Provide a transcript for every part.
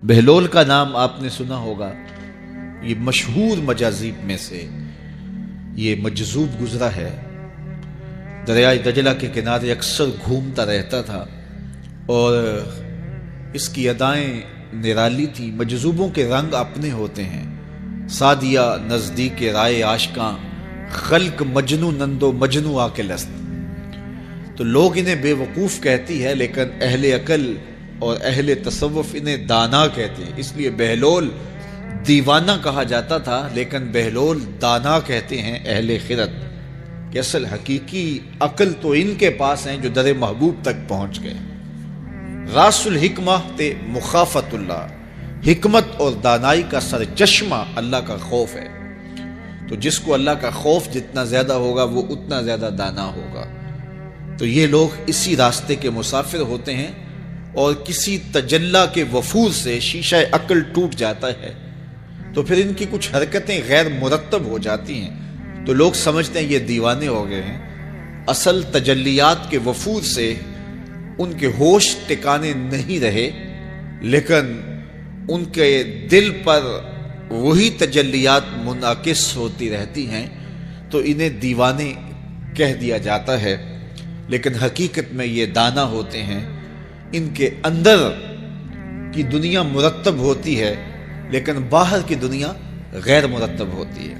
بہلول کا نام آپ نے سنا ہوگا، یہ مشہور مجاذیب میں سے یہ مجذوب گزرا ہے۔ دریائے دجلہ کے کنارے اکثر گھومتا رہتا تھا اور اس کی ادائیں نرالی تھی۔ مجذوبوں کے رنگ اپنے ہوتے ہیں، سادیہ نزدیک رائے عاشقاں، خلق مجنو نندو مجنو آ کے لست۔ تو لوگ انہیں بے وقوف کہتی ہے، لیکن اہل عقل اور اہل تصوف انہیں دانا کہتے ہیں۔ اس لیے بہلول دیوانہ کہا جاتا تھا، لیکن بہلول دانا کہتے ہیں اہل خرد، کہ اصل حقیقی عقل تو ان کے پاس ہیں جو در محبوب تک پہنچ گئے۔ راس الحکمہ تے مخافت اللہ، حکمت اور دانائی کا سر چشمہ اللہ کا خوف ہے۔ تو جس کو اللہ کا خوف جتنا زیادہ ہوگا وہ اتنا زیادہ دانا ہوگا۔ تو یہ لوگ اسی راستے کے مسافر ہوتے ہیں، اور کسی تجلی کے وفور سے شیشہ عقل ٹوٹ جاتا ہے تو پھر ان کی کچھ حرکتیں غیر مرتب ہو جاتی ہیں، تو لوگ سمجھتے ہیں یہ دیوانے ہو گئے ہیں۔ اصل تجلیات کے وفور سے ان کے ہوش ٹکانے نہیں رہے، لیکن ان کے دل پر وہی تجلیات منعکس ہوتی رہتی ہیں، تو انہیں دیوانے کہہ دیا جاتا ہے، لیکن حقیقت میں یہ دانا ہوتے ہیں۔ ان کے اندر کی دنیا مرتب ہوتی ہے، لیکن باہر کی دنیا غیر مرتب ہوتی ہے۔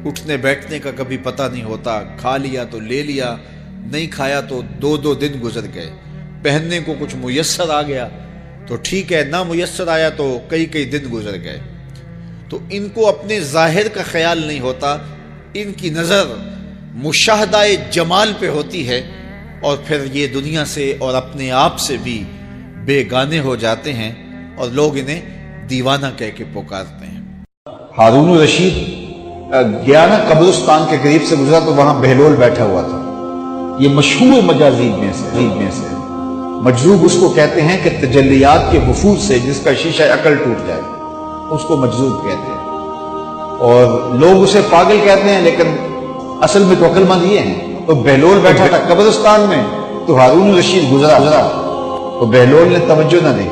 اٹھنے بیٹھنے کا کبھی پتہ نہیں ہوتا، کھا لیا تو لے لیا، نہیں کھایا تو دو دن گزر گئے۔ پہننے کو کچھ میسر آ گیا تو ٹھیک ہے، نہ میسر آیا تو کئی دن گزر گئے۔ تو ان کو اپنے ظاہر کا خیال نہیں ہوتا، ان کی نظر مشاہدہ جمال پہ ہوتی ہے، اور پھر یہ دنیا سے اور اپنے آپ سے بھی بے گانے ہو جاتے ہیں، اور لوگ انہیں دیوانہ کہہ کے پکارتے ہیں۔ ہارون الرشید گیا نا قبرستان کے قریب سے گزرا تو وہاں بہلول بیٹھا ہوا تھا۔ یہ مشہور مجاذیب میں سے مجذوب اس کو کہتے ہیں کہ تجلیات کے وفور سے جس کا شیشہ عقل ٹوٹ جائے، اس کو مجذوب کہتے ہیں، اور لوگ اسے پاگل کہتے ہیں، لیکن اصل میں تو عقل مند یہ ہیں۔ تو بہلول بیٹھا تھا قبرستان میں، تو ہارون الرشید گزرا تو بہلول نے توجہ نہ دی،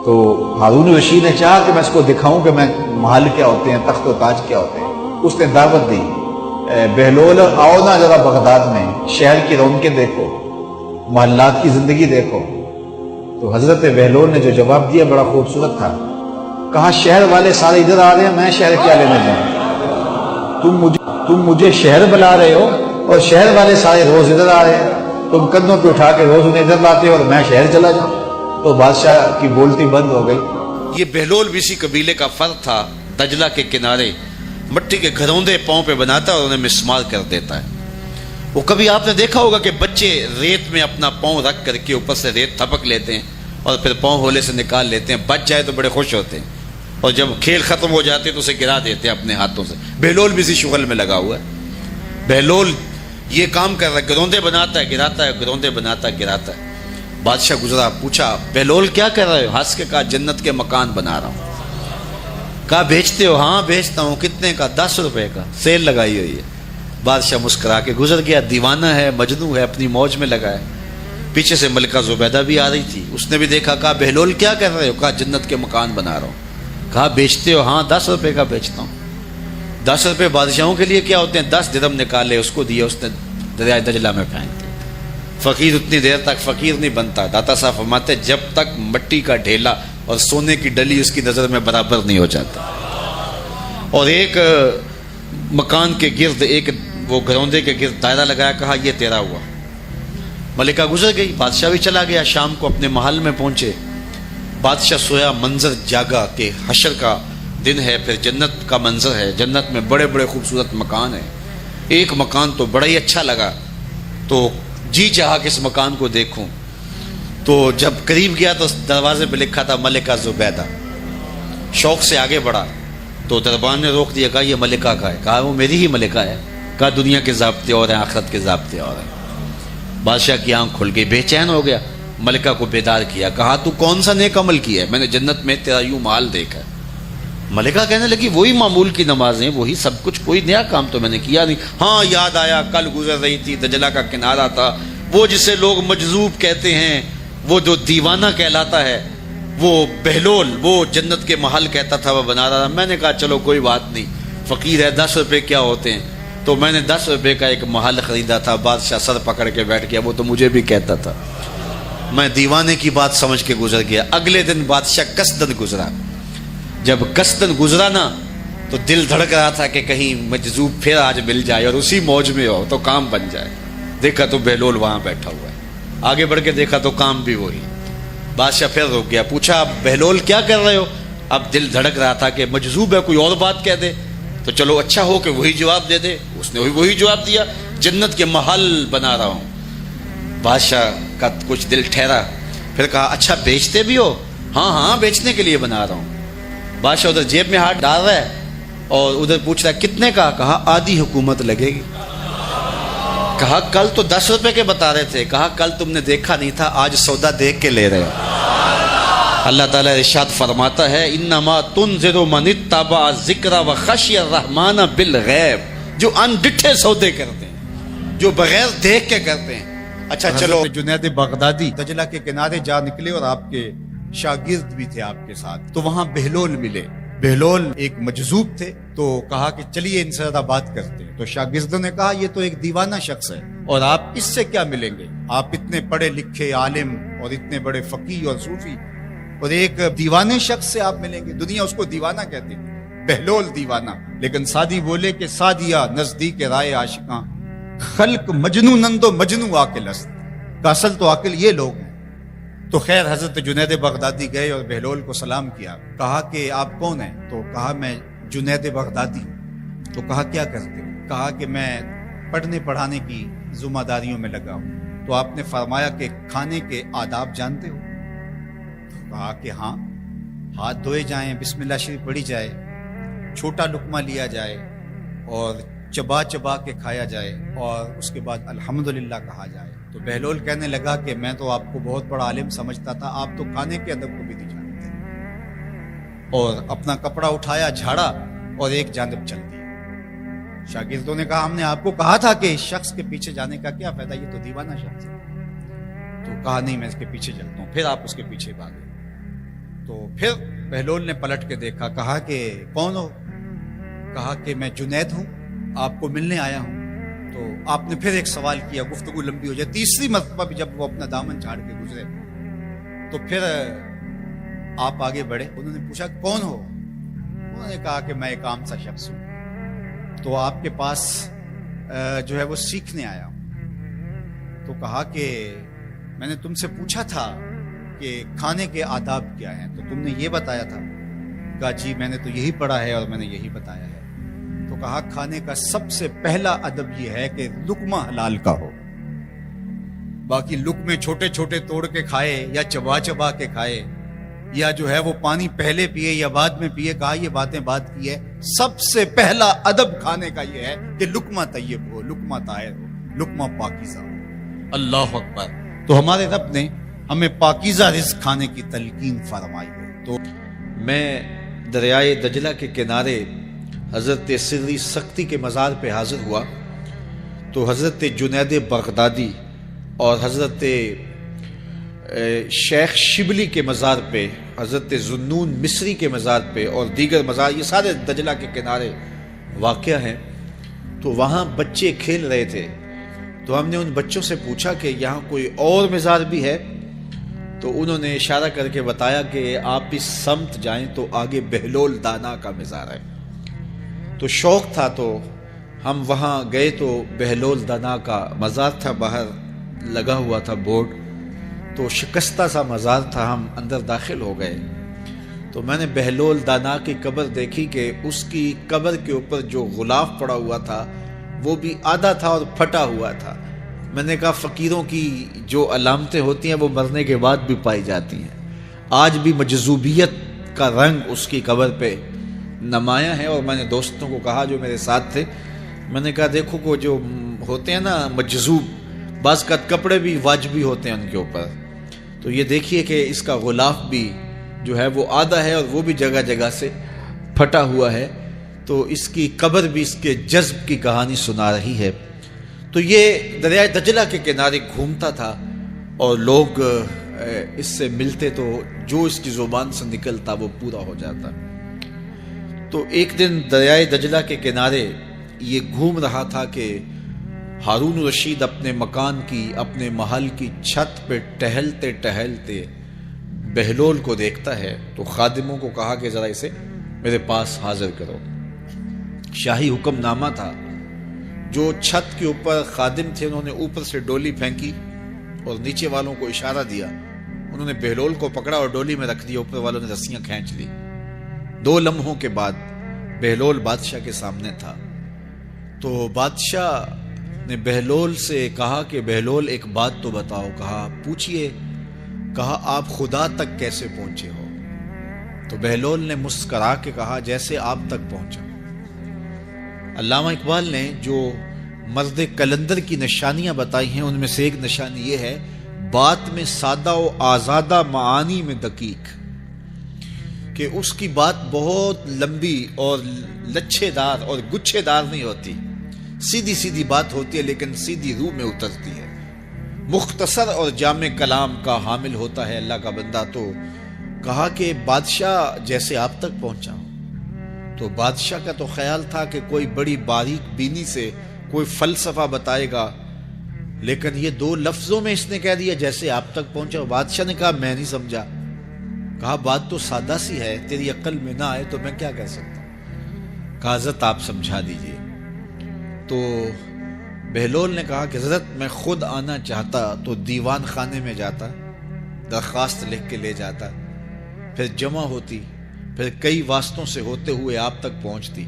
تو ہارون الرشید نے چاہا کہ میں اس کو دکھاؤں کہ میں محل کیا ہوتے ہیں، تخت و تاج کیا ہوتے ہیں۔ اس نے دعوت دی، بہلول آؤ نا ذرا بغداد میں، شہر کی رونقیں دیکھو، محلات کی زندگی دیکھو۔ تو حضرت بہلول نے جو جواب دیا بڑا خوبصورت تھا، کہا شہر والے سارے ادھر آ رہے ہیں، میں شہر کیا لینے جاؤں؟ تم مجھے شہر بلا رہے ہو، اور شہر والے سارے روز ادھر آ رہے ہیں، تم کندھوں پہ اٹھا کے روز انہیں ادھر لاتے ہو اور میں شہر چلا جاؤں۔ تو بادشاہ کی بولتی بند ہو گئی۔ یہ بہلول بھی اسی قبیلے کا فرد تھا، دجلہ کے کنارے مٹی کے گھروندے پاؤں پہ بناتا اور انہیں مسمار کر دیتا ہے۔ وہ کبھی آپ نے دیکھا ہوگا کہ بچے ریت میں اپنا پاؤں رکھ کر کے اوپر سے ریت تھپک لیتے ہیں اور پھر پاؤں ہولے سے نکال لیتے ہیں، بچ جائے تو بڑے خوش ہوتے ہیں، اور جب کھیل ختم ہو جاتے تو اسے گرا دیتے ہیں اپنے ہاتھوں سے۔ بہلول بھی اسی شغل میں لگا ہوا ہے۔ بہلول یہ کام کر رہا ہے، گروندے بناتا ہے گراتا ہے، گروندے بناتا ہے گراتا ہے۔ بادشاہ گزرا، پوچھا بہلول کیا کر رہے ہو؟ ہنس کے کہا جنت کے مکان بنا رہا ہوں۔ کہا بیچتے ہو؟ ہاں بیچتا ہوں۔ کتنے کا؟ 10 روپے کا، سیل لگائی ہوئی ہے۔ بادشاہ مسکرا کے گزر گیا، دیوانہ ہے، مجنو ہے، اپنی موج میں لگا ہے۔ پیچھے سے ملکہ زبیدہ بھی آ رہی تھی، اس نے بھی دیکھا، کہا بہلول کیا کر رہے ہو؟ کہا جنت کے مکان بنا رہا ہوں۔ کہا بیچتے ہو؟ ہاں 10 روپے کا بیچتا ہوں۔ 10 روپے بادشاہوں کے لیے کیا ہوتے ہیں؟ 10 درہم نکالے، اس کو دیا، اس نے دریائے دجلہ میں پھینک دیا۔ فقیر اتنی دیر تک فقیر نہیں بنتا۔ داتا صاحب فرماتے جب تک مٹی کا ڈھیلا اور سونے کی ڈلی اس کی نظر میں برابر نہیں ہو جاتا۔ اور ایک مکان کے گرد، ایک وہ گھروندے کے گرد دائرہ لگایا، کہا یہ تیرا ہوا۔ ملکہ گزر گئی، بادشاہ بھی چلا گیا۔ شام کو اپنے محل میں پہنچے، بادشاہ سویا، منظر جاگا کہ حشر کا دن ہے، پھر جنت کا منظر ہے، جنت میں بڑے بڑے خوبصورت مکان ہیں۔ ایک مکان تو بڑا ہی اچھا لگا، تو جی چاہا کہ اس مکان کو دیکھوں۔ تو جب قریب گیا تو دروازے پہ لکھا تھا ملکہ زبیدہ۔ شوق سے آگے بڑھا تو دربان نے روک دیا، کہا یہ ملکہ کا ہے؟ کہا وہ میری ہی ملکہ ہے۔ کہا دنیا کے ضابطے اور ہیں، آخرت کے ضابطے اور ہیں۔ بادشاہ کی آنکھ کھل گئی، بے چین ہو گیا، ملکہ کو بیدار کیا، کہا تو کون سا نیک عمل کیا ہے؟ میں نے جنت میں تیرا یوں محل دیکھا ہے۔ ملکہ کہنے لگی وہی معمول کی نمازیں، وہی سب کچھ، کوئی نیا کام تو میں نے کیا نہیں۔ ہاں یاد آیا، کل گزر رہی تھی، دجلہ کا کنارہ تھا، وہ جسے لوگ مجذوب کہتے ہیں، وہ جو دیوانہ کہلاتا ہے، وہ بہلول وہ جنت کے محل کہتا تھا وہ بنا رہا تھا۔ میں نے کہا چلو کوئی بات نہیں، فقیر ہے، 10 روپے کیا ہوتے ہیں، تو میں نے 10 روپے کا ایک محل خریدا تھا۔ بادشاہ سر پکڑ کے بیٹھ گیا، وہ تو مجھے بھی کہتا تھا، میں دیوانے کی بات سمجھ کے گزر گیا۔ اگلے دن بادشاہ قصدن گزرا، جب قصدن گزرا نا تو دل دھڑک رہا تھا کہ کہیں مجذوب پھر آج مل جائے اور اسی موج میں ہو تو کام بن جائے۔ دیکھا تو بہلول وہاں بیٹھا ہوا ہے، آگے بڑھ کے دیکھا تو کام بھی وہی۔ بادشاہ پھر رک گیا، پوچھا آپ بہلول کیا کر رہے ہو؟ اب دل دھڑک رہا تھا کہ مجذوب ہے، کوئی اور بات کہہ دے تو چلو اچھا ہو کہ وہی جواب دے دے۔ اس نے وہی جواب دیا، جنت کے محل بنا رہا ہوں۔ بادشاہ کا کچھ دل ٹھہرا، پھر کہا اچھا بیچتے بھی ہو؟ ہاں ہاں بیچنے کے لیے بنا رہا ہوں۔ بادشاہ ادھر جیب میں ہاتھ ڈال رہا ہے اور ادھر پوچھ رہا ہے کتنے کا؟ کہا آدھی حکومت لگے گی۔ کہا کل تو 10 روپے کے بتا رہے تھے، کہا کل تم نے دیکھا نہیں تھا، آج سودا دیکھ کے لے رہے ہو۔ اللہ تعالیٰ ارشاد فرماتا ہے انما تنذر من اتبع الذکر وخشی الرحمن بالغیب، جو ان ڈٹھے سودے کرتے ہیں، جو بغیر دیکھ کے کرتے ہیں۔ اچھا چلو، جنید بغدادی دجلہ کے کنارے جا نکلے اور آپ کے شاگرد بھی تھے آپ کے ساتھ، تو وہاں بہلول ملے۔ بہلول ایک مجذوب تھے، تو کہا کہ چلیے ان سے زیادہ بات کرتے ہیں۔ تو شاگردوں نے کہا یہ تو ایک دیوانہ شخص ہے اور آپ اس سے کیا ملیں گے؟ آپ اتنے پڑھے لکھے عالم اور اتنے بڑے فقیہ اور صوفی، اور ایک دیوانے شخص سے آپ ملیں گے؟ دنیا اس کو دیوانہ کہتی ہے، بہلول دیوانہ۔ لیکن سادی بولے کہ سادیہ نزدیک رائے عاشقاں، خلق مجنو نند و مجنو عاقل است، کا اصل تو عاقل یہ لوگ ہیں۔ تو خیر حضرت جنید بغدادی گئے اور بہلول کو سلام کیا، کہا کہ آپ کون ہیں؟ تو کہا میں جنید بغدادی ہوں۔ تو کہا کیا کرتے ہو؟ کہا کہ میں پڑھنے پڑھانے کی ذمہ داریوں میں لگا ہوں۔ تو آپ نے فرمایا کہ کھانے کے آداب جانتے ہو؟ کہا کہ ہاں، ہاتھ دھوئے جائیں، بسم اللہ شریف پڑھی جائے، چھوٹا لقمہ لیا جائے اور چبا چبا کے کھایا جائے اور اس کے بعد الحمدللہ کہا جائے۔ تو بہلول کہنے لگا کہ میں تو آپ کو بہت بڑا عالم سمجھتا تھا، آپ تو کھانے کے ادب کو بھی نہیں جانتے۔ اور اپنا کپڑا اٹھایا، جھاڑا اور ایک جانب چل دیا۔ شاگردوں نے کہا ہم نے آپ کو کہا تھا کہ اس شخص کے پیچھے جانے کا کیا فائدہ، یہ تو دیوانہ شخص ہے۔ تو کہا نہیں میں اس کے پیچھے چلتا ہوں۔ پھر آپ اس کے پیچھے بھاگے۔ تو پھر بہلول نے پلٹ کے دیکھا، کہا کہ کون ہو؟ کہا کہ میں جنید ہوں، آپ کو ملنے آیا ہوں۔ تو آپ نے پھر ایک سوال کیا، گفتگو لمبی ہو جائے۔ تیسری مرتبہ بھی جب وہ اپنا دامن جھاڑ کے گزرے تو پھر آپ آگے بڑھے۔ انہوں نے پوچھا کون ہو؟ انہوں نے کہا کہ میں ایک عام سا شخص ہوں، تو آپ کے پاس جو ہے وہ سیکھنے آیا ہوں۔ تو کہا کہ میں نے تم سے پوچھا تھا کہ کھانے کے آداب کیا ہیں، تو تم نے یہ بتایا تھا۔ کہا جی میں نے تو یہی پڑھا ہے اور میں نے یہی بتایا ہے۔ تو کہا کھانے کا سب سے پہلا ادب یہ ہے کہ لقمہ حلال کا ہو، باقی لقمے چھوٹے چھوٹے توڑ کے کھائے یا چبا چبا کے کھائے یا جو ہے وہ پانی پہلے پیے یا بعد میں پیے، کہا یہ باتیں بات کی ہے۔ سب سے پہلا ادب کھانے کا یہ ہے کہ لقمہ طیب ہو، لقمہ طاہر ہو، لقمہ پاکیزہ ہو۔ اللہ اکبر۔ تو ہمارے رب نے ہمیں پاکیزہ رزق کھانے کی تلقین فرمائی ہے۔ تو میں دریائے دجلہ کے کنارے حضرت سری سختی کے مزار پہ حاضر ہوا تو حضرت جنید بغدادی اور حضرت شیخ شبلی کے مزار پہ، حضرت ذوالنون مصری کے مزار پہ اور دیگر مزار، یہ سارے دجلہ کے کنارے واقع ہیں۔ تو وہاں بچے کھیل رہے تھے، تو ہم نے ان بچوں سے پوچھا کہ یہاں کوئی اور مزار بھی ہے؟ تو انہوں نے اشارہ کر کے بتایا کہ آپ اس سمت جائیں تو آگے بہلول دانا کا مزار ہے۔ تو شوق تھا تو ہم وہاں گئے تو بہلول دانا کا مزار تھا، باہر لگا ہوا تھا بورڈ، تو شکستہ سا مزار تھا، ہم اندر داخل ہو گئے۔ تو میں نے بہلول دانا کی قبر دیکھی کہ اس کی قبر کے اوپر جو غلاف پڑا ہوا تھا وہ بھی آدھا تھا اور پھٹا ہوا تھا۔ میں نے کہا فقیروں کی جو علامتیں ہوتی ہیں وہ مرنے کے بعد بھی پائی جاتی ہیں، آج بھی مجذوبیت کا رنگ اس کی قبر پہ نمایاں ہے۔ اور میں نے دوستوں کو کہا جو میرے ساتھ تھے، میں نے کہا دیکھو کو جو ہوتے ہیں نا مجذوب، بعض کا کپڑے بھی واجبی ہوتے ہیں ان کے اوپر، تو یہ دیکھیے کہ اس کا غلاف بھی جو ہے وہ آدھا ہے اور وہ بھی جگہ جگہ سے پھٹا ہوا ہے، تو اس کی قبر بھی اس کے جذب کی کہانی سنا رہی ہے۔ تو یہ دریائے دجلہ کے کنارے گھومتا تھا اور لوگ اس سے ملتے تو جو اس کی زبان سے نکلتا وہ پورا ہو جاتا۔ تو ایک دن دریائے دجلہ کے کنارے یہ گھوم رہا تھا کہ ہارون رشید اپنے مکان کی، اپنے محل کی چھت پہ ٹہلتے ٹہلتے بہلول کو دیکھتا ہے، تو خادموں کو کہا کہ ذرا اسے میرے پاس حاضر کرو۔ شاہی حکم نامہ تھا، جو چھت کے اوپر خادم تھے انہوں نے اوپر سے ڈولی پھینکی اور نیچے والوں کو اشارہ دیا، انہوں نے بہلول کو پکڑا اور ڈولی میں رکھ دیا، اوپر والوں نے رسیاں کھینچ لی۔ 2 لمحوں کے بعد بہلول بادشاہ کے سامنے تھا۔ تو بادشاہ نے بہلول سے کہا کہ بہلول ایک بات تو بتاؤ۔ کہا پوچھئے۔ کہا آپ خدا تک کیسے پہنچے ہو؟ تو بہلول نے مسکرا کے کہا جیسے آپ تک پہنچا۔ علامہ اقبال نے جو مرد کلندر کی نشانیاں بتائی ہیں ان میں سے ایک نشانی یہ ہے، بات میں سادہ و آزادہ، معانی میں دقیق، کہ اس کی بات بہت لمبی اور لچھے دار اور گچھے دار نہیں ہوتی، سیدھی سیدھی بات ہوتی ہے لیکن سیدھی روح میں اترتی ہے۔ مختصر اور جامع کلام کا حامل ہوتا ہے اللہ کا بندہ۔ تو کہا کہ بادشاہ جیسے آپ تک پہنچا ہوں۔ تو بادشاہ کا تو خیال تھا کہ کوئی بڑی باریک بینی سے کوئی فلسفہ بتائے گا، لیکن یہ 2 لفظوں میں اس نے کہہ دیا جیسے آپ تک پہنچا۔ بادشاہ نے کہا میں نہیں سمجھا۔ کہا بات تو سادہ سی ہے، تیری عقل میں نہ آئے تو میں کیا کہہ سکتا ہوں۔ کہا حضرت آپ سمجھا دیجئے۔ تو بہلول نے کہا کہ حضرت میں خود آنا چاہتا تو دیوان خانے میں جاتا، درخواست لکھ کے لے جاتا، پھر جمع ہوتی، پھر کئی واسطوں سے ہوتے ہوئے آپ تک پہنچتی،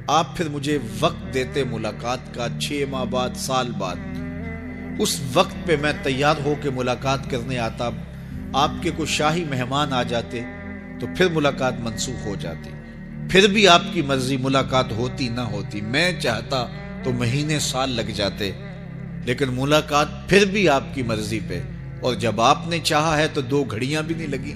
آپ پھر مجھے وقت دیتے ملاقات کا، 6 ماہ بعد، سال بعد۔ اس وقت پہ میں تیار ہو کے ملاقات کرنے آتا، آپ کے کوئی شاہی مہمان آ جاتے تو پھر ملاقات منسوخ ہو جاتی، پھر بھی آپ کی مرضی ملاقات ہوتی نہ ہوتی، میں چاہتا تو مہینے سال لگ جاتے، لیکن ملاقات پھر بھی آپ کی مرضی پہ، اور جب آپ نے چاہا ہے تو 2 گھڑیاں بھی نہیں لگی۔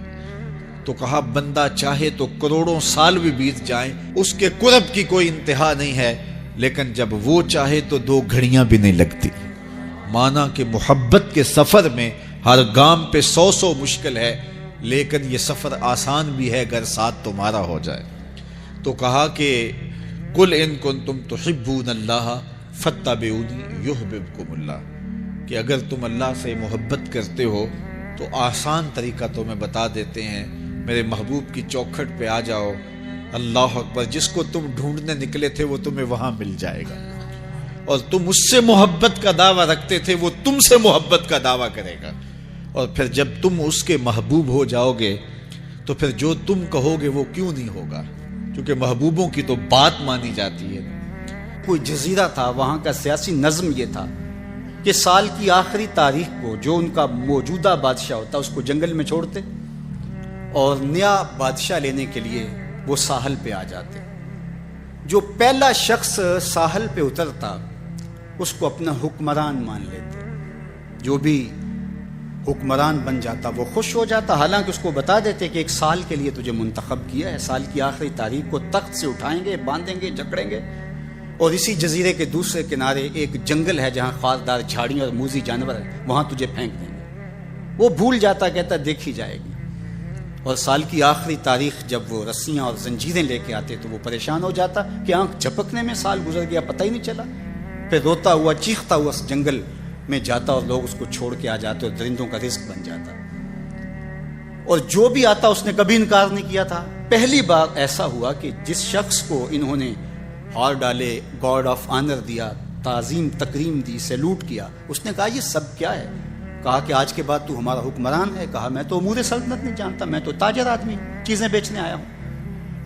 تو کہا بندہ چاہے تو کروڑوں سال بھی بیت جائیں، اس کے قرب کی کوئی انتہا نہیں ہے، لیکن جب وہ چاہے تو 2 گھڑیاں بھی نہیں لگتی۔ مانا کہ محبت کے سفر میں ہر گام پہ 100 مشکل ہے، لیکن یہ سفر آسان بھی ہے اگر ساتھ تمہارا ہو جائے۔ تو کہا کہ قل ان کنتم تحبون اللہ فاتبعونی یحببکم اللہ، کہ اگر تم اللہ سے محبت کرتے ہو تو آسان طریقہ تمہیں بتا دیتے ہیں، میرے محبوب کی چوکھٹ پہ آ جاؤ، اللہ اکبر، جس کو تم ڈھونڈنے نکلے تھے وہ تمہیں وہاں مل جائے گا، اور تم اس سے محبت کا دعویٰ رکھتے تھے وہ تم سے محبت کا دعویٰ کرے گا، اور پھر جب تم اس کے محبوب ہو جاؤ گے تو پھر جو تم کہو گے وہ کیوں نہیں ہوگا، کیونکہ محبوبوں کی تو بات مانی جاتی ہے۔ کوئی جزیرہ تھا، وہاں کا سیاسی نظم یہ تھا کہ سال کی آخری تاریخ کو جو ان کا موجودہ بادشاہ ہوتا اس کو جنگل میں چھوڑتے اور نیا بادشاہ لینے کے لیے وہ ساحل پہ آ جاتے۔ جو پہلا شخص ساحل پہ اترتا اس کو اپنا حکمران مان لیتے، جو بھی حکمران بن جاتا وہ خوش ہو جاتا، حالانکہ اس کو بتا دیتے کہ 1 سال کے لیے تجھے منتخب کیا ہے، سال کی آخری تاریخ کو تخت سے اٹھائیں گے، باندھیں گے، جکڑیں گے، اور اسی جزیرے کے دوسرے کنارے ایک جنگل ہے جہاں خاردار جھاڑیاں اور موذی جانور ہیں، وہاں تجھے پھینک دیں گے۔ وہ بھول جاتا، کہتا دیکھی جائے گی، اور سال کی آخری تاریخ جب وہ رسیاں اور زنجیریں لے کے آتے تو وہ پریشان ہو جاتا کہ آنکھ جھپکنے میں سال گزر گیا، پتہ ہی نہیں چلا، پھر روتا ہوا چیختا ہوا اس جنگل میں جاتا اور لوگ اس کو چھوڑ کے آ جاتے اور درندوں کا رزق بن جاتا، اور جو بھی آتا اس نے کبھی انکار نہیں کیا تھا۔ پہلی بار ایسا ہوا کہ جس شخص کو انہوں نے ہار ڈالے، گارڈ آف آنر دیا، تعظیم تکریم دی، سیلوٹ کیا، اس نے کہا یہ سب کیا ہے؟ کہا کہ آج کے بعد تو ہمارا حکمران ہے۔ کہا میں تو امور سلطنت نہیں جانتا، میں تو تاجر آدمی چیزیں بیچنے آیا ہوں۔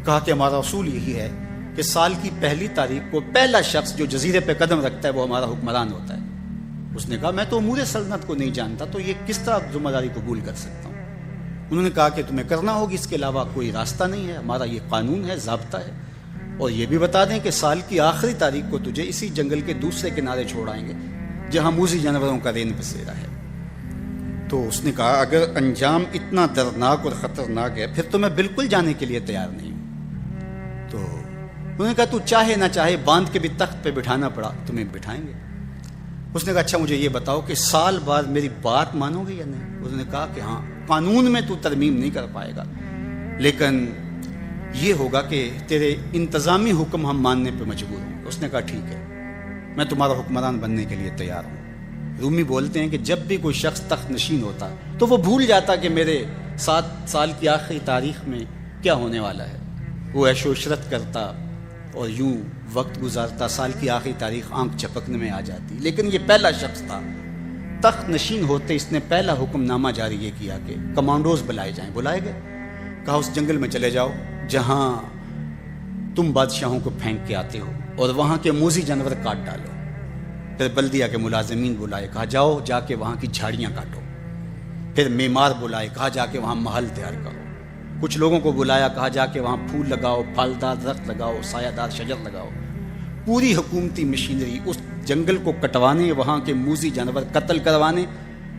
کہا کہ ہمارا اصول یہی ہے کہ سال کی پہلی تاریخ کو پہلا شخص جو جزیرے پہ قدم رکھتا ہے وہ ہمارا حکمران ہوتا ہے۔ اس نے کہا میں تو امور سلطنت کو نہیں جانتا، تو یہ کس طرح ذمہ داری قبول کر سکتا ہوں؟ انہوں نے کہا کہ تمہیں کرنا ہوگی، اس کے علاوہ کوئی راستہ نہیں ہے، ہمارا یہ قانون ہے، ضابطہ ہے، اور یہ بھی بتا دیں کہ سال کی آخری تاریخ کو تجھے اسی جنگل کے دوسرے کنارے چھوڑ آئیں گے جہاں موذی جانوروں کا رین بسیرا ہے۔ تو اس نے کہا اگر انجام اتنا دردناک اور خطرناک ہے پھر تو میں بالکل جانے کے لیے تیار نہیں ہوں۔ تو انہوں نے کہا تو چاہے نہ چاہے باندھ کے بھی تخت پہ بٹھانا پڑا تمہیں بٹھائیں گے۔ اس نے کہا اچھا مجھے یہ بتاؤ کہ سال بعد میری بات مانو گے یا نہیں؟ اس نے کہا کہ ہاں، قانون میں تو ترمیم نہیں کر پائے گا، لیکن یہ ہوگا کہ تیرے انتظامی حکم ہم ماننے پہ مجبور ہوں۔ اس نے کہا ٹھیک ہے، میں تمہارا حکمران بننے کے لیے تیار ہوں۔ رومی بولتے ہیں کہ جب بھی کوئی شخص تخت نشین ہوتا تو وہ بھول جاتا کہ میرے 7 سال کی آخری تاریخ میں کیا ہونے والا ہے۔ وہ عیش و عشرت کرتا اور یوں وقت گزارتا، سال کی آخری تاریخ آنکھ جھپکنے میں آ جاتی۔ لیکن یہ پہلا شخص تھا، تخت نشین ہوتے اس نے پہلا حکم نامہ جاری یہ کیا کہ کمانڈوز بلائے جائیں۔ بلائے گئے، کہا اس جنگل میں چلے جاؤ جہاں تم بادشاہوں کو پھینک کے آتے ہو، اور وہاں کے موذی جانور کاٹ ڈالو۔ پھر بلدیہ کے ملازمین بلائے، کہا جاؤ جا کے وہاں کی جھاڑیاں کاٹو۔ پھر معمار بلائے، کہا جا کے وہاں محل تیار کرو۔ کچھ لوگوں کو بلایا، کہا جا کے وہاں پھول لگاؤ، پھلدار درخت لگاؤ، سایہ دار شجر لگاؤ۔ پوری حکومتی مشینری اس جنگل کو کٹوانے، وہاں کے موذی جانور قتل کروانے،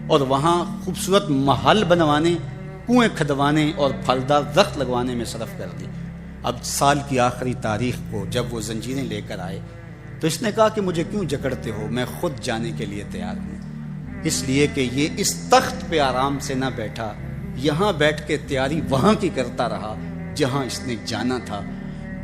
اور وہاں خوبصورت محل بنوانے، کنویں کھدوانے اور پھلدار درخت لگوانے میں صرف کر دی۔ اب سال کی آخری تاریخ کو جب وہ زنجیریں لے کر آئے تو اس نے کہا کہ مجھے کیوں جکڑتے ہو، میں خود جانے کے لیے تیار ہوں، اس لیے کہ یہ اس تخت پہ آرام سے نہ بیٹھا، یہاں بیٹھ کے تیاری وہاں کی کرتا رہا جہاں اس نے جانا تھا۔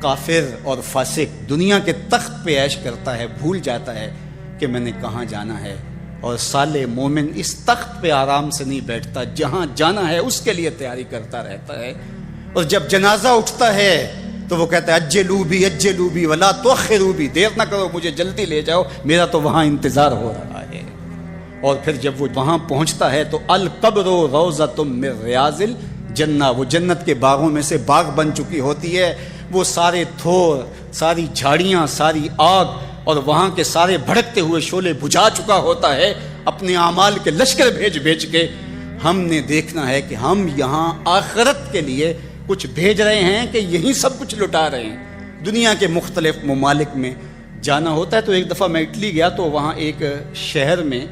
کافر اور فاسق دنیا کے تخت پہ عیش کرتا ہے، بھول جاتا ہے کہ میں نے کہاں جانا ہے، اور صالح مومن اس تخت پہ آرام سے نہیں بیٹھتا، جہاں جانا ہے اس کے لیے تیاری کرتا رہتا ہے۔ اور جب جنازہ اٹھتا ہے تو وہ کہتا ہے اجلوا بی ولا تؤخروا بی، دیر نہ کرو، مجھے جلدی لے جاؤ، میرا تو وہاں انتظار ہو رہا ہے۔ اور پھر جب وہ وہاں پہنچتا ہے تو القبر روضۃ من ریاض الجنہ، وہ جنت کے باغوں میں سے باغ بن چکی ہوتی ہے۔ وہ سارے تھور، ساری جھاڑیاں، ساری آگ اور وہاں کے سارے بھڑکتے ہوئے شعلے بجھا چکا ہوتا ہے، اپنے اعمال کے لشکر بھیج کے۔ ہم نے دیکھنا ہے کہ ہم یہاں آخرت کے لیے کچھ بھیج رہے ہیں کہ یہیں سب کچھ لٹا رہے ہیں۔ دنیا کے مختلف ممالک میں جانا ہوتا ہے۔ تو ایک دفعہ میں اٹلی گیا تو وہاں ایک شہر میں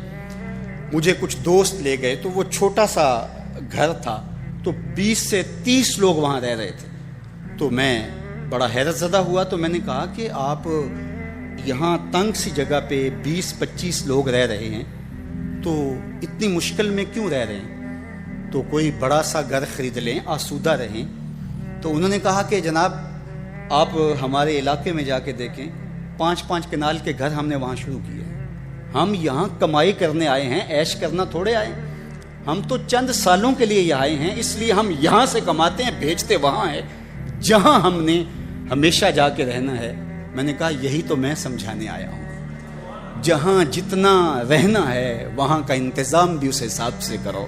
مجھے کچھ دوست لے گئے، تو وہ چھوٹا سا گھر تھا، تو 20 سے 30 لوگ وہاں رہ رہے تھے۔ تو میں بڑا حیرت زدہ ہوا، تو میں نے کہا کہ آپ یہاں تنگ سی جگہ پہ 20-25 لوگ رہ رہے ہیں، تو اتنی مشکل میں کیوں رہ رہے ہیں؟ تو کوئی بڑا سا گھر خرید لیں، آسودہ رہیں۔ تو انہوں نے کہا کہ جناب آپ ہمارے علاقے میں جا کے دیکھیں، 5-5 کنال کے گھر ہم نے وہاں شروع کیے ہیں۔ ہم یہاں کمائی کرنے آئے ہیں، عیش کرنا تھوڑے آئے ہیں، ہم تو چند سالوں کے لیے یہاں آئے ہیں، اس لیے ہم یہاں سے کماتے ہیں، بھیجتے وہاں ہے جہاں ہم نے ہمیشہ جا کے رہنا ہے۔ میں نے کہا یہی تو میں سمجھانے آیا ہوں، جہاں جتنا رہنا ہے وہاں کا انتظام بھی اس حساب سے کرو۔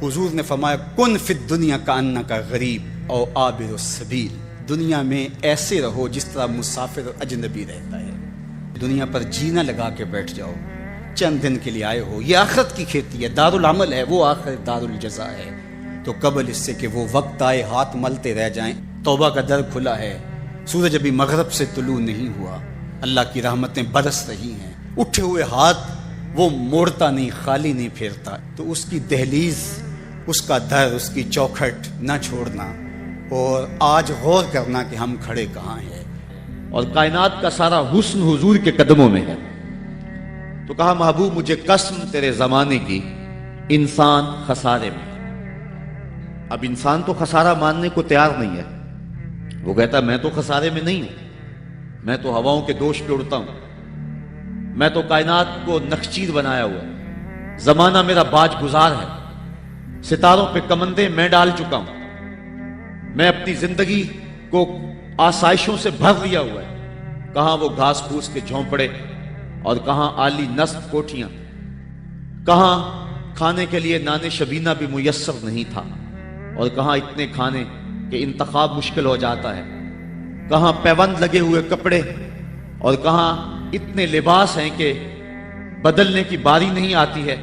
حضور نے فرمایا کن فی الدنیا کانک غریب او عابر السبیل، دنیا میں ایسے رہو جس طرح مسافر اجنبی رہتا ہے۔ دنیا پر جینا لگا کے بیٹھ جاؤ، چند دن کے لیے آئے ہو، یہ آخرت کی کھیتی ہے، دار العمل ہے، وہ آخر دار الجزا ہے۔ تو قبل اس سے کہ وہ وقت آئے ہاتھ ملتے رہ جائیں، توبہ کا در کھلا ہے، سورج ابھی مغرب سے طلوع نہیں ہوا، اللہ کی رحمتیں برس رہی ہیں، اٹھے ہوئے ہاتھ وہ موڑتا نہیں، خالی نہیں پھیرتا۔ تو اس کی دہلیز، اس کا در، اس کی چوکھٹ نہ چھوڑنا، اور آج غور کرنا کہ ہم کھڑے کہاں ہیں۔ اور کائنات کا سارا حسن حضور کے قدموں میں ہے۔ تو کہا محبوب مجھے قسم تیرے زمانے کی، انسان خسارے میں۔ اب انسان تو خسارہ ماننے کو تیار نہیں ہے، وہ کہتا میں تو خسارے میں نہیں ہوں، میں تو ہواؤں کے دوش پہ اڑتا ہوں، میں تو کائنات کو نخچیر بنایا ہوا ہے، زمانہ میرا باج گزار ہے، ستاروں پہ کمندے میں ڈال چکا ہوں، میں اپنی زندگی کو آسائشوں سے بھر لیا ہوا ہے، کہاں وہ گھاس پھوس کے جھونپڑے اور کہاں عالی نصب کوٹھیاں، کہاں کھانے کے لیے نان شبینہ بھی میسر نہیں تھا، اور کہاں اتنے کھانے کہ انتخاب مشکل ہو جاتا ہے، کہاں پیوند لگے ہوئے کپڑے اور کہاں اتنے لباس ہیں کہ بدلنے کی باری نہیں آتی ہے۔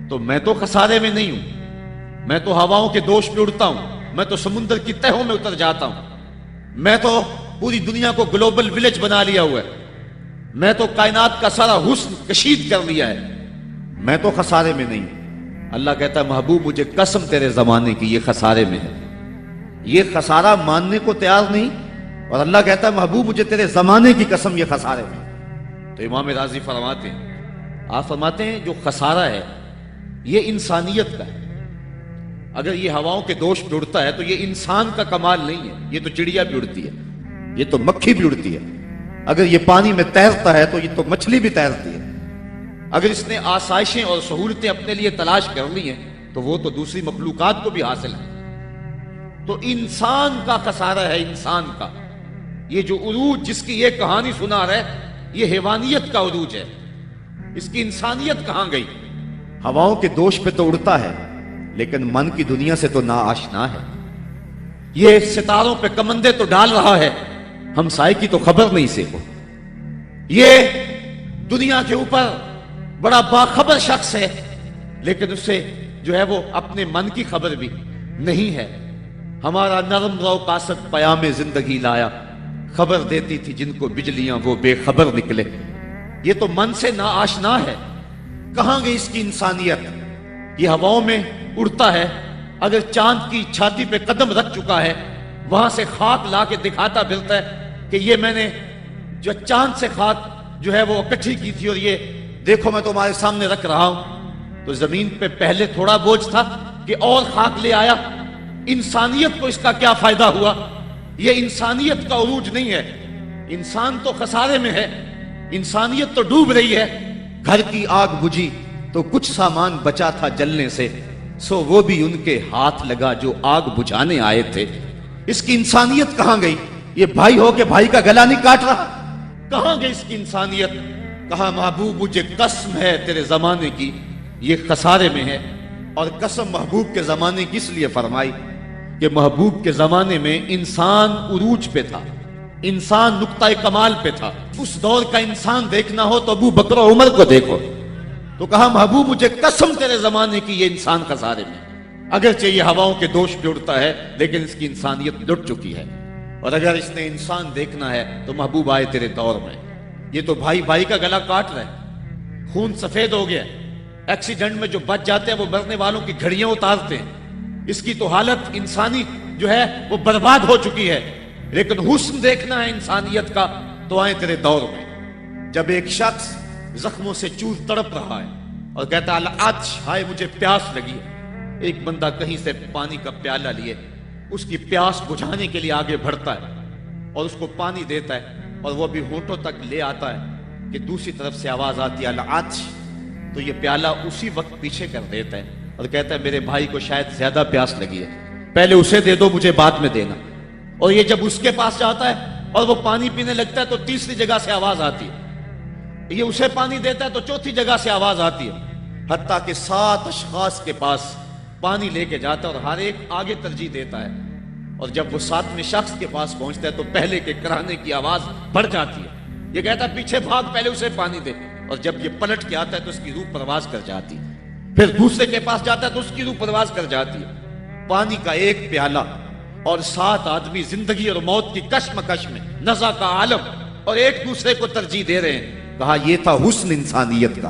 تو میں تو خسارے میں نہیں ہوں، میں تو ہواؤں کے دوش پہ اڑتا ہوں، میں تو سمندر کی تہوں میں اتر جاتا ہوں، میں تو پوری دنیا کو گلوبل ولیج بنا لیا ہوا ہے، میں تو کائنات کا سارا حسن کشید کر لیا ہے، میں تو خسارے میں نہیں ہوں۔ اللہ کہتا ہے محبوب مجھے قسم تیرے زمانے کی، یہ خسارے میں ہے، یہ خسارہ ماننے کو تیار نہیں، اور اللہ کہتا ہے محبوب مجھے تیرے زمانے کی قسم یہ خسارے میں۔ تو امام راضی فرماتے ہیں آپ فرماتے ہیں جو خسارہ ہے یہ انسانیت کا ہے. اگر یہ ہواؤں کے دوش پہ اڑتا ہے تو یہ انسان کا کمال نہیں ہے. یہ تو چڑیا بھی اڑتی ہے, یہ تو مکھی بھی اڑتی ہے. اگر یہ پانی میں تیرتا ہے تو یہ تو مچھلی بھی تیرتی ہے. اگر اس نے آسائشیں اور سہولتیں اپنے لیے تلاش کر لی ہیں تو وہ تو دوسری مخلوقات کو بھی حاصل ہے. تو انسان کا خسارہ ہے, انسان کا. یہ جو عروج جس کی یہ کہانی سنا رہا ہے یہ حیوانیت کا عروج ہے. اس کی انسانیت کہاں گئی؟ ہواؤں کے دوش پہ تو اڑتا ہے لیکن من کی دنیا سے تو ناآشنا ہے. یہ ستاروں پہ کمندے تو ڈال رہا ہے, ہمسائے کی تو خبر نہیں سے کو. یہ دنیا کے اوپر بڑا باخبر شخص ہے لیکن اسے جو ہے وہ اپنے من کی خبر بھی نہیں ہے. ہمارا نرم رو قاصد پیام زندگی لایا, خبر دیتی تھی جن کو بجلیاں وہ بے خبر نکلے. یہ تو من سے ناآشنا ہے. کہاں گئی اس کی انسانیت؟ یہ ہواؤں میں اڑتا ہے, اگر چاند کی چھاتی پہ قدم رکھ چکا ہے وہاں سے خاک لا کے دکھاتا پھرتا ہے کہ یہ میں نے جو چاند سے خاک جو ہے وہ اکٹھی کی تھی اور یہ دیکھو میں تمہارے سامنے رکھ رہا ہوں. تو زمین پہ پہلے تھوڑا بوجھ تھا کہ اور خاک لے آیا. انسانیت کو اس کا کیا فائدہ ہوا؟ یہ انسانیت کا عروج نہیں ہے. انسان تو خسارے میں ہے, انسانیت تو ڈوب رہی ہے. گھر کی آگ بجھی تو کچھ سامان بچا تھا جلنے سے, سو وہ بھی ان کے ہاتھ لگا جو آگ بجھانے آئے تھے. اس کی انسانیت کہاں گئی؟ یہ بھائی ہو کے بھائی کا گلا نہیں کاٹ رہا. کہاں گئی اس کی انسانیت؟ کہا محبوب مجھے قسم ہے تیرے زمانے کی یہ خسارے میں ہے. اور قسم محبوب کے زمانے کی اس لیے فرمائی کہ محبوب کے زمانے میں انسان عروج پہ تھا, انسان نقطہ کمال پہ تھا. اس دور کا انسان دیکھنا ہو تو ابو بکر و عمر کو دیکھو. تو کہا محبوب مجھے قسم تیرے زمانے کی یہ انسان خسارے میں. اگرچہ یہ ہواؤں کے دوش پہ اڑتا ہے لیکن اس کی انسانیت لٹ چکی ہے. اور اگر اس نے انسان دیکھنا ہے تو محبوب آئے تیرے دور میں. یہ تو بھائی بھائی کا گلا کاٹ رہا ہے, خون سفید ہو گیا. ایکسیڈنٹ میں جو بچ جاتے ہیں وہ مرنے والوں کی گھڑیاں اتارتے ہیں. اس کی تو حالت انسانی جو ہے وہ برباد ہو چکی ہے. لیکن حسن دیکھنا ہے انسانیت کا تو آئے تیرے دور میں. جب ایک شخص زخموں سے چور تڑپ رہا ہے اور کہتا ہے العطش, ہائے مجھے پیاس لگی ہے. ایک بندہ کہیں سے پانی کا پیالہ لیے اس کی پیاس بجھانے کے لیے آگے بڑھتا ہے اور اس کو پانی دیتا ہے اور وہ بھی ہونٹوں تک لے آتا ہے کہ دوسری طرف سے آواز آتی ہے العطش. تو یہ پیالہ اسی وقت پیچھے کر دیتا ہے اور کہتا ہے میرے بھائی کو شاید زیادہ پیاس لگی ہے, پہلے اسے دے دو مجھے بعد میں دینا. اور یہ جب اس کے پاس جاتا ہے اور وہ پانی پینے لگتا ہے تو تیسری جگہ سے آواز آتی ہے. یہ اسے پانی دیتا ہے تو چوتھی جگہ سے آواز آتی ہے. حتیٰ کہ 7 اشخاص کے پاس پانی لے کے جاتا ہے اور ہر ایک آگے ترجیح دیتا ہے. اور جب وہ 7ویں شخص کے پاس پہنچتا ہے تو پہلے کے کرانے کی آواز بڑھ جاتی ہے. یہ کہتا ہے پیچھے بھاگ, پہلے اسے پانی دے. اور جب یہ پلٹ کے آتا ہے تو اس کی روح پرواز کر جاتی ہے. پھر دوسرے کے پاس جاتا ہے تو اس کی روح پرواز کر جاتی ہے. پانی کا ایک پیالہ اور 7 آدمی زندگی اور موت کی کشمکش میں, نزع کا عالم, اور ایک دوسرے کو ترجیح دے رہے ہیں. کہا یہ تھا حسن انسانیت کا.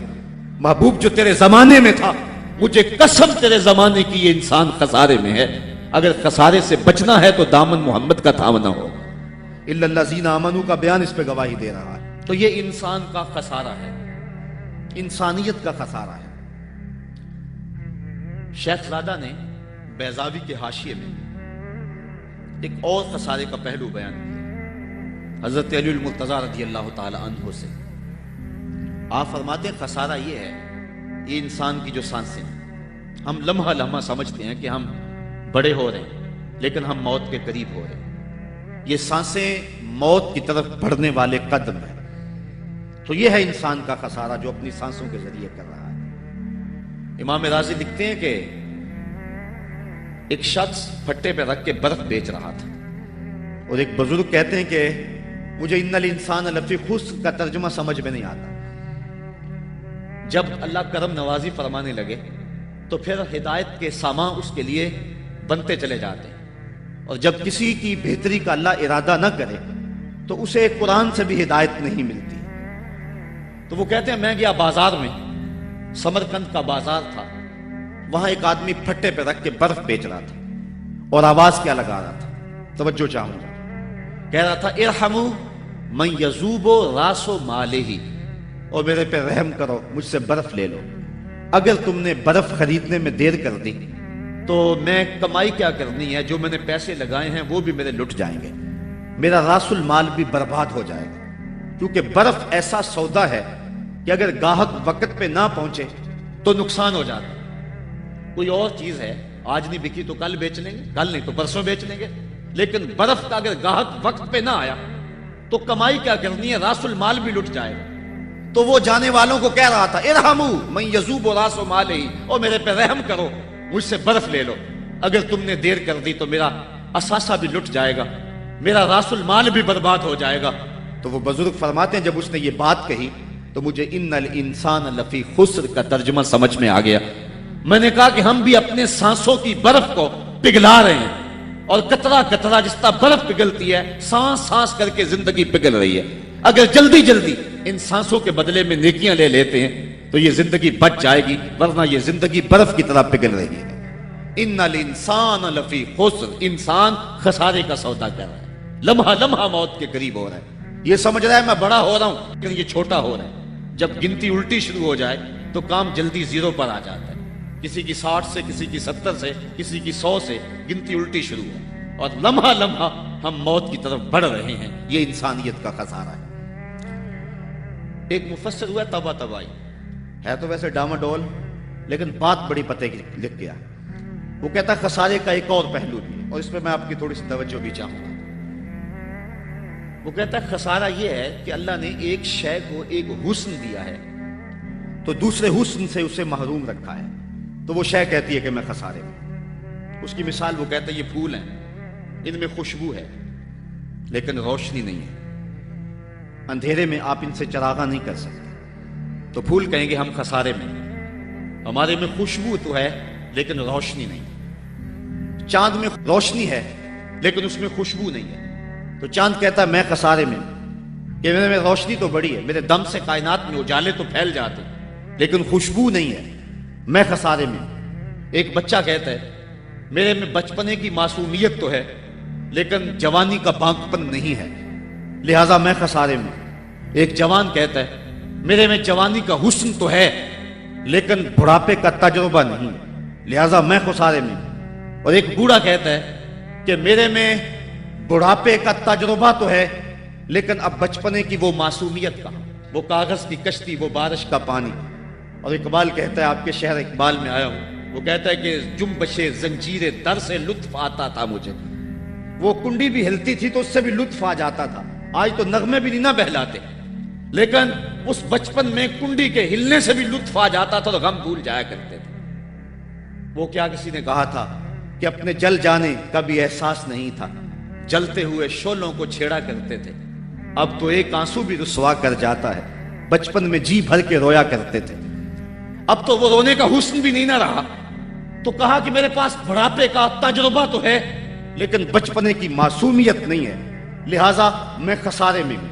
محبوب جو تیرے زمانے میں تھا, مجھے قسم تیرے زمانے کی یہ انسان خسارے میں ہے. اگر خسارے سے بچنا ہے تو دامن محمد کا تھامنا ہو. الا الذین آمنوا کا بیان اس پہ گواہی دے رہا ہے. تو یہ انسان کا خسارہ ہے, انسانیت کا خسارہ ہے. شیخ زادہ نے بیضاوی کے حاشیے میں ایک اور خسارے کا پہلو بیان کیا حضرت علی المرتضیٰ رضی اللہ تعالی عنہ سے. آپ فرماتے ہیں خسارہ یہ ہے, یہ انسان کی جو سانسیں ہیں, ہم لمحہ لمحہ سمجھتے ہیں کہ ہم بڑے ہو رہے ہیں لیکن ہم موت کے قریب ہو رہے ہیں. یہ سانسیں موت کی طرف بڑھنے والے قدم ہیں. تو یہ ہے انسان کا خسارہ جو اپنی سانسوں کے ذریعے کر رہا ہے. امام رازی لکھتے ہیں کہ ایک شخص پھٹے پہ رکھ کے برف بیچ رہا تھا اور ایک بزرگ کہتے ہیں کہ مجھے ان الانسان لفی خسر کا ترجمہ سمجھ میں نہیں آتا. جب اللہ کرم نوازی فرمانے لگے تو پھر ہدایت کے سامان اس کے لیے بنتے چلے جاتے ہیں, اور جب کسی کی بہتری کا اللہ ارادہ نہ کرے تو اسے قرآن سے بھی ہدایت نہیں ملتی. تو وہ کہتے ہیں میں گیا بازار میں, سمرقند کا بازار تھا, وہاں ایک آدمی پھٹے پہ رکھ کے برف بیچ رہا تھا اور آواز کیا لگا رہا تھا, توجہ چاہوں گا, کہہ رہا تھا ارحموا من یذوب راس مالہ, اور میرے پہ رحم کرو، مجھ سے برف لے لو۔ اگر تم نے برف خریدنے میں دیر کر دی تو میں کمائی کیا کرنی ہے؟ جو میں نے پیسے لگائے ہیں وہ بھی میرے لٹ جائیں گے، میرا راس المال بھی برباد ہو جائے گا، کیونکہ برف ایسا سودا ہے کہ اگر گاہک وقت پہ نہ پہنچے تو نقصان ہو جاتا ہے۔ کوئی اور چیز ہے، آج نہیں بکی تو کل بیچ لیں گے، کل نہیں تو پرسوں بیچ لیں گے، لیکن برف کا اگر گاہک وقت پہ نہ آیا تو کمائی کیا کرنی ہے؟ راس المال بھی لٹ جائے گا۔ تو وہ جانے والوں کو کہہ رہا تھا ارحمو من یذوب راس مالہ، اور میرے پہ رحم کرو، مجھ سے برف لے لو، اگر تم نے دیر کر دی تو میرا اثاثہ بھی لٹ جائے گا، میرا راس المال بھی برباد ہو جائے گا۔ تو وہ بزرگ فرماتے ہیں جب اس نے یہ بات کہی تو مجھے ان الانسان لفی خسر کا ترجمہ سمجھ میں آ گیا۔ میں نے کہا کہ ہم بھی اپنے سانسوں کی برف کو پگھلا رہے ہیں، اور قطرہ قطرہ جس طرح برف پگھلتی ہے، سانس سانس کر کے زندگی پگھل رہی ہے۔ اگر جلدی جلدی ان سانسوں کے بدلے میں نیکیاں لے لیتے ہیں تو یہ زندگی بچ جائے گی، ورنہ یہ زندگی برف کی طرح پگھل رہی ہے۔ ان الانسان لفی خسر، انسان خسارے کا سودا کر رہا ہے، لمحہ لمحہ موت کے قریب ہو رہا ہے، یہ سمجھ رہا ہے میں بڑا ہو رہا ہوں لیکن یہ چھوٹا ہو رہا ہے۔ جب گنتی الٹی شروع ہو جائے تو کام جلدی زیرو پر آ جاتا ہے، کسی کی 60 سے، کسی کی 70 سے، کسی کی 100 سے گنتی الٹی شروع ہے، اور لمحہ لمحہ ہم موت کی طرف بڑھ رہے ہیں۔ یہ انسانیت کا خسارہ ہے۔ ایک مفسر ہوا تبا تبائی، ہے تو ویسے ڈاما ڈول لیکن بات بڑی پتے کی لکھ گیا۔ وہ کہتا ہے خسارے کا ایک اور پہلو بھی ہے، اور اس پہ میں آپ کی تھوڑی سی توجہ بھی چاہوں گا۔ وہ کہتا ہے خسارہ یہ ہے کہ اللہ نے ایک شے کو ایک حسن دیا ہے تو دوسرے حسن سے اسے محروم رکھا ہے، تو وہ شے کہتی ہے کہ میں خسارے میں۔ اس کی مثال وہ کہتا ہے یہ پھول ہیں، ان میں خوشبو ہے لیکن روشنی نہیں ہے، اندھیرے میں آپ ان سے چراغاں نہیں کر سکتے، تو پھول کہیں گے ہم خسارے میں، ہمارے میں خوشبو تو ہے لیکن روشنی نہیں۔ چاند میں روشنی ہے لیکن اس میں خوشبو نہیں ہے، تو چاند کہتا ہے میں خسارے میں ہوں، کہ میرے میں روشنی تو بڑی ہے، میرے دم سے کائنات میں اجالے تو پھیل جاتے لیکن خوشبو نہیں ہے، میں خسارے میں ہوں۔ ایک بچہ کہتا ہے میرے میں بچپنے کی معصومیت تو ہے لیکن جوانی کا بانکپن نہیں ہے، لہٰذا میں خسارے میں۔ ایک جوان کہتا ہے میرے میں جوانی کا حسن تو ہے لیکن بڑھاپے کا تجربہ نہیں، لہٰذا میں خسارے میں۔ اور ایک بوڑھا کہتا ہے کہ میرے میں بڑھاپے کا تجربہ تو ہے لیکن اب بچپنے کی وہ معصومیت کا، وہ کاغذ کی کشتی، وہ بارش کا پانی۔ اور اقبال کہتا ہے، آپ کے شہر اقبال میں آیا ہوں، وہ کہتا ہے کہ جنبش زنجیر در سے لطف آتا تھا مجھے، وہ کنڈی بھی ہلتی تھی تو اس سے بھی لطف آ جاتا تھا، آج تو نغمے بھی نہیں نہ بہلاتے، لیکن اس بچپن میں کنڈی کے ہلنے سے بھی لطف آ جاتا تھا اور غم بھول جایا کرتے تھے۔ وہ کیا کسی نے کہا تھا کہ اپنے جل جانے کا بھی احساس نہیں تھا، جلتے ہوئے شعلوں کو چھیڑا کرتے تھے، اب تو ایک آنسو بھی رسوا کر جاتا ہے، بچپن میں جی بھر کے رویا کرتے تھے، اب تو وہ رونے کا حسن بھی نہیں نہ رہا۔ تو کہا کہ میرے پاس بڑھاپے کا تجربہ تو ہے لیکن بچپنے کی معصومیت نہیں ہے، لہٰذا میں خسارے میں ہوں۔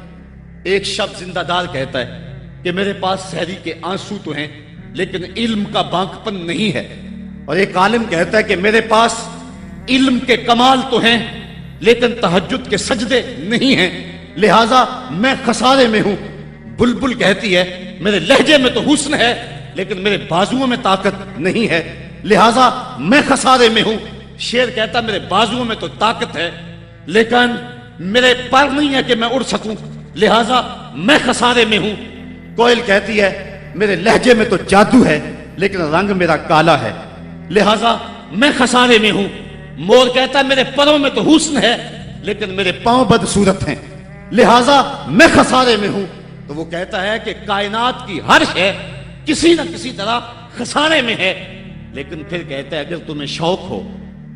ایک شب زندہ دار کہتا ہے کہ میرے پاس سحری کے آنسو تو ہیں لیکن علم کا بانکپن نہیں ہے، اور ایک عالم کہتا ہے کہ میرے پاس علم کے کمال تو ہیں لیکن تہجد کے سجدے نہیں ہیں، لہٰذا میں خسارے میں ہوں۔ بلبل کہتی ہے میرے لہجے میں تو حسن ہے لیکن میرے بازوؤں میں طاقت نہیں ہے، لہٰذا میں خسارے میں ہوں۔ شیر کہتا میرے بازوؤں میں تو طاقت ہے لیکن میرے پر نہیں ہے کہ میں اڑ سکوں، لہٰذا میں خسارے میں ہوں۔ کوئل کہتی ہے میرے لہجے میں تو جادو ہے لیکن رنگ میرا کالا ہے، لہٰذا میں خسارے میں ہوں۔ مور کہتا ہے میرے پروں میں تو حسن ہے لیکن میرے پاؤں بدصورت ہیں، لہٰذا میں خسارے میں ہوں۔ تو وہ کہتا ہے کہ کائنات کی ہر شے کسی نہ کسی طرح خسارے میں ہے، لیکن پھر کہتا ہے اگر تمہیں شوق ہو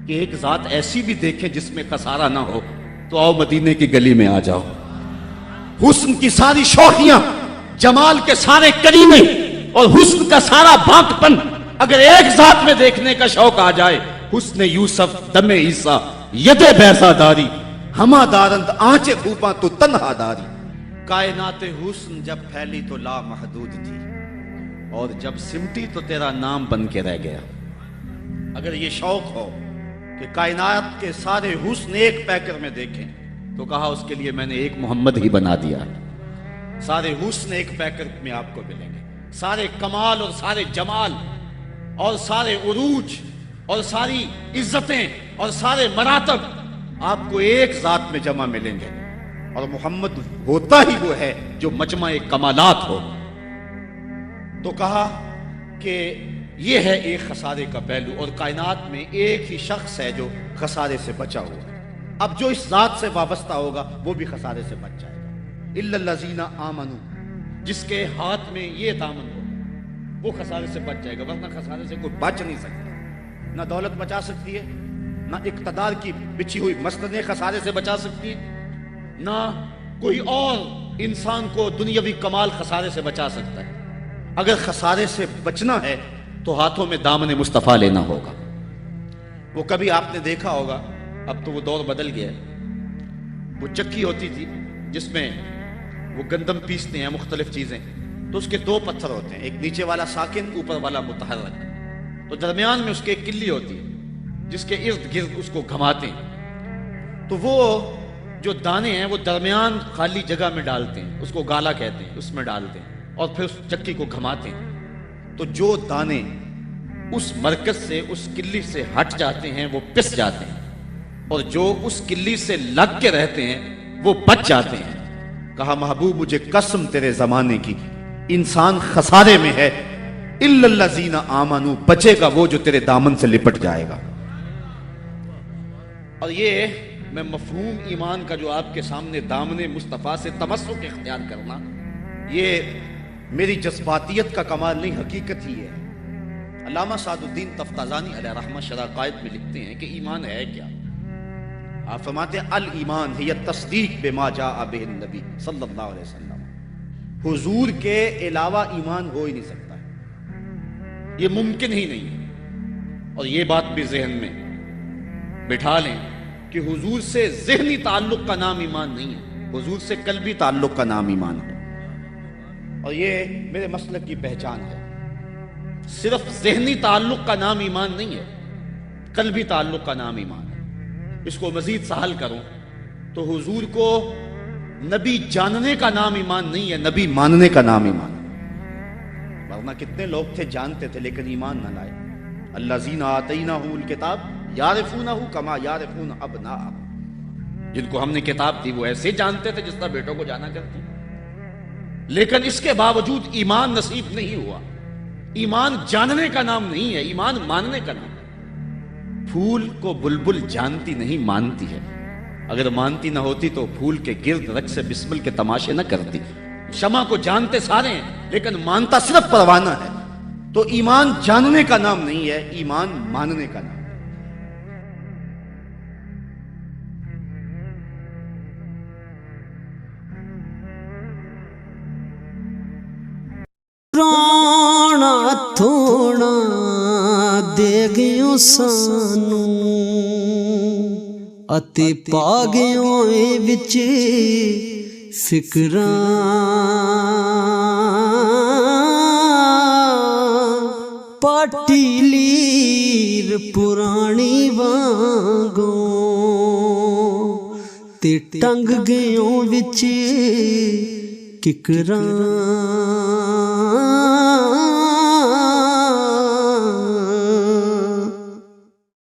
کہ ایک ذات ایسی بھی دیکھیں جس میں خسارہ نہ ہو تو آؤ مدینے کی گلی میں آ جاؤ۔ حسن کی ساری شوخیاں، جمال کے سارے کریمے اور حسن کا سارا بانکپن اگر ایک ذات میں دیکھنے کا شوق آ جائے، حسن یوسف دم عیسیٰ ید بیضا داری، ہما دارند آنچے پھوپاں تو تنہا داری۔ کائنات حسن جب پھیلی تو لا محدود تھی اور جب سمٹی تو تیرا نام بن کے رہ گیا۔ اگر یہ شوق ہو کہ کائنات کے سارے حسن ایک پیکر میں دیکھیں تو کہا اس کے لیے میں نے ایک محمد ہی بنا دیا۔ سارے حسن ایک پیکٹ میں آپ کو ملیں گے، سارے کمال اور سارے جمال اور سارے عروج اور ساری عزتیں اور سارے مراتب آپ کو ایک ذات میں جمع ملیں گے، اور محمد ہوتا ہی وہ ہے جو مجمع کمالات ہو۔ تو کہا کہ یہ ہے ایک خسارے کا پہلو، اور کائنات میں ایک ہی شخص ہے جو خسارے سے بچا ہوا ہے۔ اب جو اس ذات سے وابستہ ہوگا وہ بھی خسارے سے بچ جائے گا۔ الا الذین آمنوا، جس کے ہاتھ میں یہ دامن ہو وہ خسارے سے بچ جائے گا، ورنہ خسارے سے کوئی بچ نہیں سکتا۔ نہ دولت بچا سکتی ہے، نہ اقتدار کی بچھی ہوئی مسندیں خسارے سے بچا سکتی ہیں، نہ کوئی اور انسان کو دنیاوی کمال خسارے سے بچا سکتا ہے۔ اگر خسارے سے بچنا ہے تو ہاتھوں میں دامن مصطفیٰ لینا ہوگا۔ وہ کبھی آپ نے دیکھا ہوگا، اب تو وہ دور بدل گیا ہے، وہ چکی ہوتی تھی جس میں وہ گندم پیستے ہیں، مختلف چیزیں، تو اس کے دو پتھر ہوتے ہیں، ایک نیچے والا ساکن، اوپر والا متحرک، تو درمیان میں اس کے ایک کلی ہوتی ہے جس کے ارد گرد اس کو گھماتے ہیں، تو وہ جو دانے ہیں وہ درمیان خالی جگہ میں ڈالتے ہیں، اس کو گالا کہتے ہیں، اس میں ڈالتے ہیں اور پھر اس چکی کو گھماتے ہیں، تو جو دانے اس مرکز سے، اس کلی سے ہٹ جاتے ہیں وہ پس جاتے ہیں، اور جو اس کلی سے لگ کے رہتے ہیں وہ بچ جاتے ہیں۔ کہا محبوب مجھے قسم تیرے زمانے کی، انسان خسارے میں ہے، الا الذین آمنوا، بچے گا وہ جو تیرے دامن سے لپٹ جائے گا۔ اور یہ میں مفہوم ایمان کا جو آپ کے سامنے دامن مصطفیٰ سے تمسک اختیار کرنا، یہ میری جذباتیت کا کمال نہیں، حقیقت ہی ہے۔ علامہ سعد الدین تفتازانی علیہ رحمہ شرح قائد میں لکھتے ہیں کہ ایمان ہے کیا؟ آپ فرماتے ہیں الایمان ہی تصدیق بما جاء بہ النبی صلی اللہ علیہ وسلم، حضور کے علاوہ ایمان ہو ہی نہیں سکتا ہے، یہ ممکن ہی نہیں ہے۔ اور یہ بات بھی ذہن میں بٹھا لیں کہ حضور سے ذہنی تعلق کا نام ایمان نہیں ہے، حضور سے قلبی تعلق کا نام ایمان ہے، اور یہ میرے مسلک کی پہچان ہے۔ صرف ذہنی تعلق کا نام ایمان نہیں ہے، قلبی تعلق کا نام ایمان ہے۔ اس کو مزید سہل کروں تو حضور کو نبی جاننے کا نام ایمان نہیں ہے، نبی ماننے کا نام ایمان ہے۔ ورنہ کتنے لوگ تھے جانتے تھے لیکن ایمان نہ لائے۔ الذین آتیناہم الکتاب یعرفونہ کما یعرفون ابناءہم، جن کو ہم نے کتاب دی وہ ایسے جانتے تھے جس طرح بیٹوں کو جانا کرتے، لیکن اس کے باوجود ایمان نصیب نہیں ہوا۔ ایمان جاننے کا نام نہیں ہے، ایمان ماننے کا نام ہے۔ پھول کو بلبل جانتی نہیں مانتی ہے، اگر مانتی نہ ہوتی تو پھول کے گرد رقص بسمل کے تماشے نہ کرتی۔ شمع کو جانتے سارے ہیں لیکن مانتا صرف پروانہ ہے۔ تو ایمان جاننے کا نام نہیں ہے، ایمان ماننے کا نام ہے۔ رانا تھوڑا دے گیوں سانو اتے پا گیوں وچ فکراں، پاٹی لیر پرانی وانگوں تے ٹنگ گیوں وچ ککراں۔